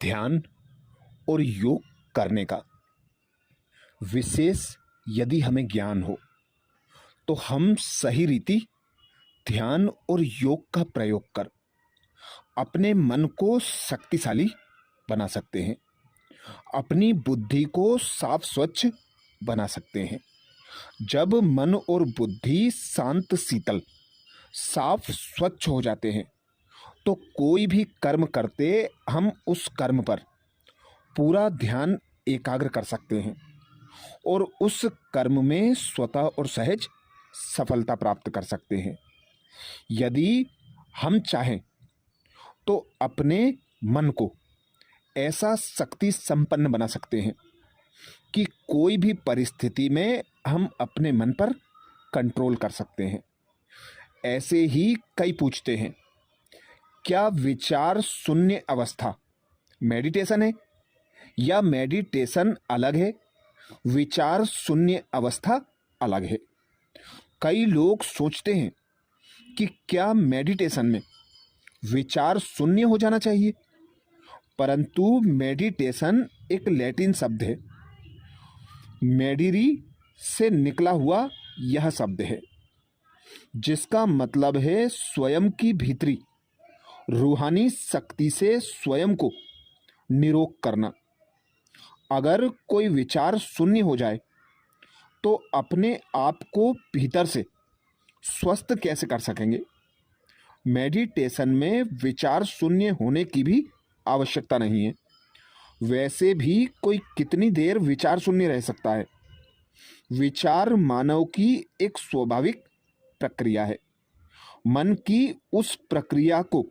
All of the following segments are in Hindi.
ध्यान और योग करने का विशेष यदि हमें ज्ञान हो तो हम सही रीति ध्यान और योग का प्रयोग कर अपने मन को शक्तिशाली बना सकते हैं, अपनी बुद्धि को साफ स्वच्छ बना सकते हैं। जब मन और बुद्धि शांत शीतल साफ स्वच्छ हो जाते हैं तो कोई भी कर्म करते हम उस कर्म पर पूरा ध्यान एकाग्र कर सकते हैं और उस कर्म में स्वतः और सहज सफलता प्राप्त कर सकते हैं। यदि हम चाहें तो अपने मन को ऐसा शक्ति संपन्न बना सकते हैं कि कोई भी परिस्थिति में हम अपने मन पर कंट्रोल कर सकते हैं। ऐसे ही कई पूछते हैं, क्या विचार शून्य अवस्था मेडिटेशन है या मेडिटेशन अलग है, विचार शून्य अवस्था अलग है। कई लोग सोचते हैं कि क्या मेडिटेशन में विचार शून्य हो जाना चाहिए, परंतु मेडिटेशन एक लैटिन शब्द है, मेडिरी से निकला हुआ यह शब्द है, जिसका मतलब है स्वयं की भीतरी रूहानी शक्ति से स्वयं को निरोग करना। अगर कोई विचार शून्य हो जाए तो अपने आप को भीतर से स्वस्थ कैसे कर सकेंगे। मेडिटेशन में विचार शून्य होने की भी आवश्यकता नहीं है। वैसे भी कोई कितनी देर विचार शून्य रह सकता है। विचार मानव की एक स्वाभाविक प्रक्रिया है। मन की उस प्रक्रिया को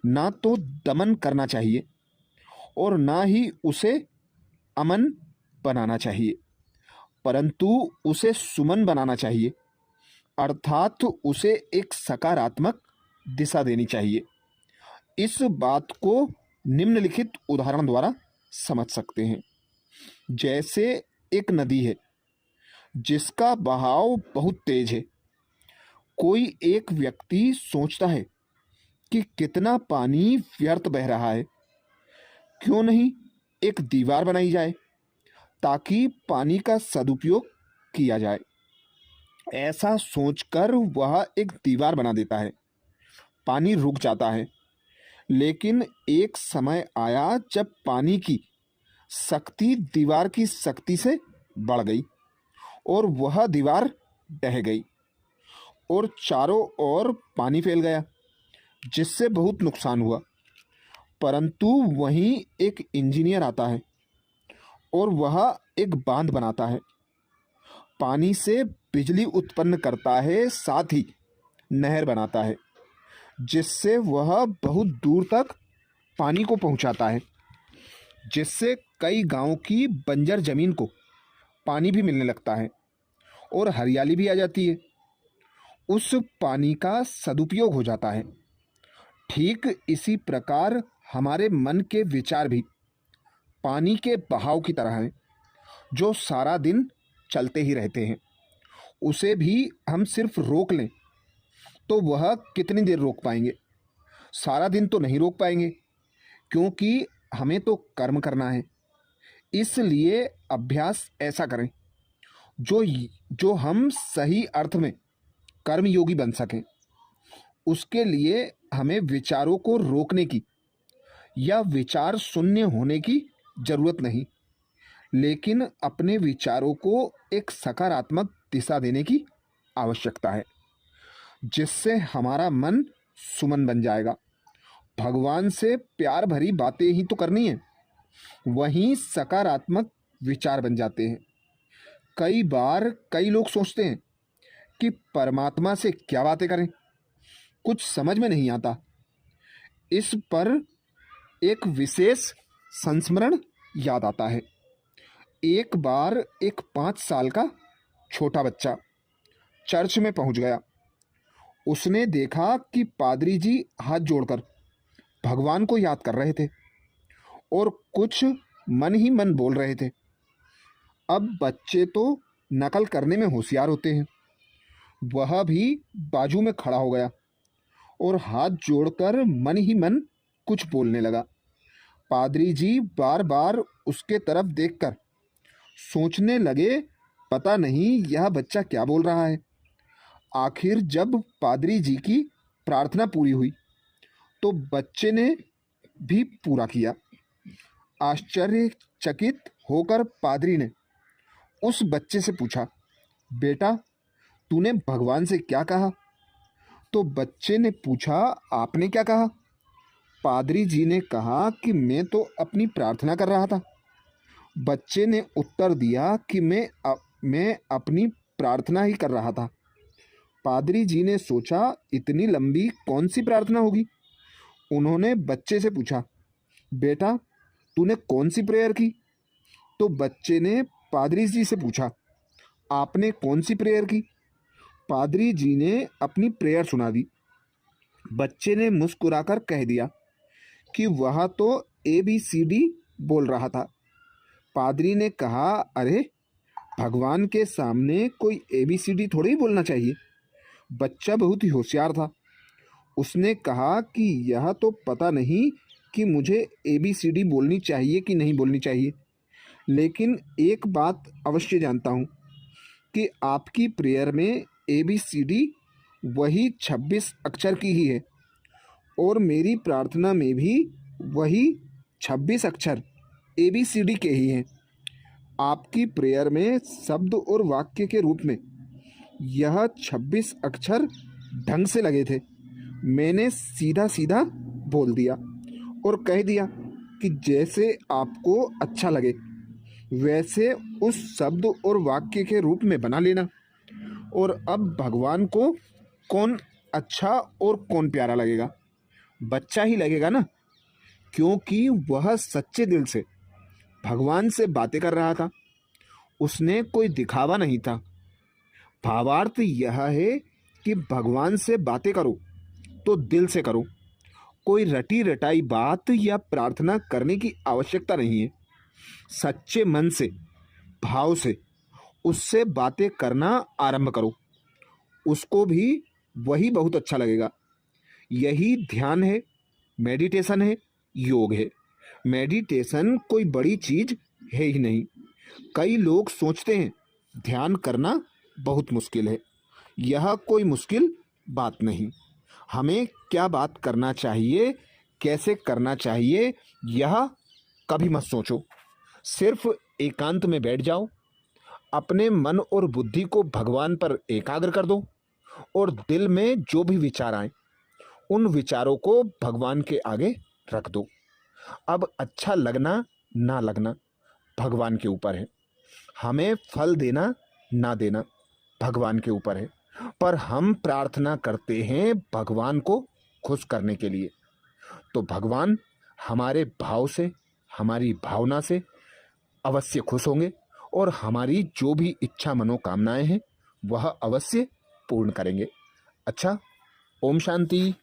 ना तो दमन करना चाहिए और ना ही उसे अमन बनाना चाहिए, परंतु उसे सुमन बनाना चाहिए, अर्थात उसे एक सकारात्मक दिशा देनी चाहिए। इस बात को निम्नलिखित उदाहरण द्वारा समझ सकते हैं। जैसे एक नदी है जिसका बहाव बहुत तेज है। कोई एक व्यक्ति सोचता है कि कितना पानी व्यर्थ बह रहा है, क्यों नहीं एक दीवार बनाई जाए ताकि पानी का सदुपयोग किया जाए। ऐसा सोचकर वह एक दीवार बना देता है। पानी रुक जाता है, लेकिन एक समय आया जब पानी की शक्ति दीवार की शक्ति से बढ़ गई और वह दीवार ढह गई और चारों ओर पानी फैल गया, जिससे बहुत नुकसान हुआ। परंतु वहीं एक इंजीनियर आता है और वह एक बांध बनाता है, पानी से बिजली उत्पन्न करता है, साथ ही नहर बनाता है, जिससे वह बहुत दूर तक पानी को पहुंचाता है, जिससे कई गांवों की बंजर जमीन को पानी भी मिलने लगता है और हरियाली भी आ जाती है। उस पानी का सदुपयोग हो जाता है। ठीक इसी प्रकार हमारे मन के विचार भी पानी के बहाव की तरह हैं, जो सारा दिन चलते ही रहते हैं। उसे भी हम सिर्फ रोक लें तो वह कितनी देर रोक पाएंगे। सारा दिन तो नहीं रोक पाएंगे, क्योंकि हमें तो कर्म करना है। इसलिए अभ्यास ऐसा करें जो हम सही अर्थ में कर्मयोगी बन सकें। उसके लिए हमें विचारों को रोकने की या विचार शून्य होने की जरूरत नहीं, लेकिन अपने विचारों को एक सकारात्मक दिशा देने की आवश्यकता है, जिससे हमारा मन सुमन बन जाएगा। भगवान से प्यार भरी बातें ही तो करनी है, वहीं सकारात्मक विचार बन जाते हैं। कई बार कई लोग सोचते हैं कि परमात्मा से क्या बातें करें, कुछ समझ में नहीं आता। इस पर एक विशेष संस्मरण याद आता है। एक बार एक 5 साल का छोटा बच्चा चर्च में पहुंच गया। उसने देखा कि पादरी जी हाथ जोड़कर भगवान को याद कर रहे थे और कुछ मन ही मन बोल रहे थे। अब बच्चे तो नकल करने में होशियार होते हैं। वह भी बाजू में खड़ा हो गया और हाथ जोड़कर मन ही मन कुछ बोलने लगा। पादरी जी बार बार उसके तरफ देखकर सोचने लगे, पता नहीं यह बच्चा क्या बोल रहा है। आखिर जब पादरी जी की प्रार्थना पूरी हुई तो बच्चे ने भी पूरा किया। आश्चर्यचकित होकर पादरी ने उस बच्चे से पूछा, बेटा तूने भगवान से क्या कहा? तो बच्चे ने पूछा, आपने क्या कहा? पादरी जी ने कहा कि मैं तो अपनी प्रार्थना कर रहा था। बच्चे ने उत्तर दिया कि मैं अपनी प्रार्थना ही कर रहा था। पादरी जी ने सोचा, इतनी लंबी कौन सी प्रार्थना होगी? उन्होंने बच्चे से पूछा, बेटा तूने कौन सी प्रेयर की? तो बच्चे ने पादरी जी से पूछा, आपने कौन सी प्रेयर की? पादरी जी ने अपनी प्रेयर सुना दी। बच्चे ने मुस्कुराकर कह दिया कि वह तो ABCD बोल रहा था। पादरी ने कहा, अरे भगवान के सामने कोई ABCD थोड़ी ही बोलना चाहिए। बच्चा बहुत ही होशियार था। उसने कहा कि यह तो पता नहीं कि मुझे ABCD बोलनी चाहिए कि नहीं बोलनी चाहिए, लेकिन एक बात अवश्य जानता हूँ कि आपकी प्रेयर में ABCD वही 26 अक्षर की ही है और मेरी प्रार्थना में भी वही 26 अक्षर ABCD के ही हैं। आपकी प्रेयर में शब्द और वाक्य के रूप में यह 26 अक्षर ढंग से लगे थे। मैंने सीधा सीधा बोल दिया और कह दिया कि जैसे आपको अच्छा लगे वैसे उस शब्द और वाक्य के रूप में बना लेना। और अब भगवान को कौन अच्छा और कौन प्यारा लगेगा? बच्चा ही लगेगा ना, क्योंकि वह सच्चे दिल से भगवान से बातें कर रहा था। उसने कोई दिखावा नहीं था। भावार्थ यह है कि भगवान से बातें करो तो दिल से करो। कोई रटी रटाई बात या प्रार्थना करने की आवश्यकता नहीं है। सच्चे मन से, भाव से उससे बातें करना आरंभ करो। उसको भी वही बहुत अच्छा लगेगा। यही ध्यान है, मेडिटेशन है, योग है। मेडिटेशन कोई बड़ी चीज है ही नहीं। कई लोग सोचते हैं ध्यान करना बहुत मुश्किल है। यह कोई मुश्किल बात नहीं। हमें क्या बात करना चाहिए, कैसे करना चाहिए, यह कभी मत सोचो। सिर्फ एकांत में बैठ जाओ, अपने मन और बुद्धि को भगवान पर एकाग्र कर दो और दिल में जो भी विचार आए उन विचारों को भगवान के आगे रख दो। अब अच्छा लगना ना लगना भगवान के ऊपर है। हमें फल देना ना देना भगवान के ऊपर है। पर हम प्रार्थना करते हैं भगवान को खुश करने के लिए, तो भगवान हमारे भाव से, हमारी भावना से अवश्य खुश होंगे और हमारी जो भी इच्छा मनोकामनाएं हैं वह अवश्य पूर्ण करेंगे। अच्छा, ओम शांति।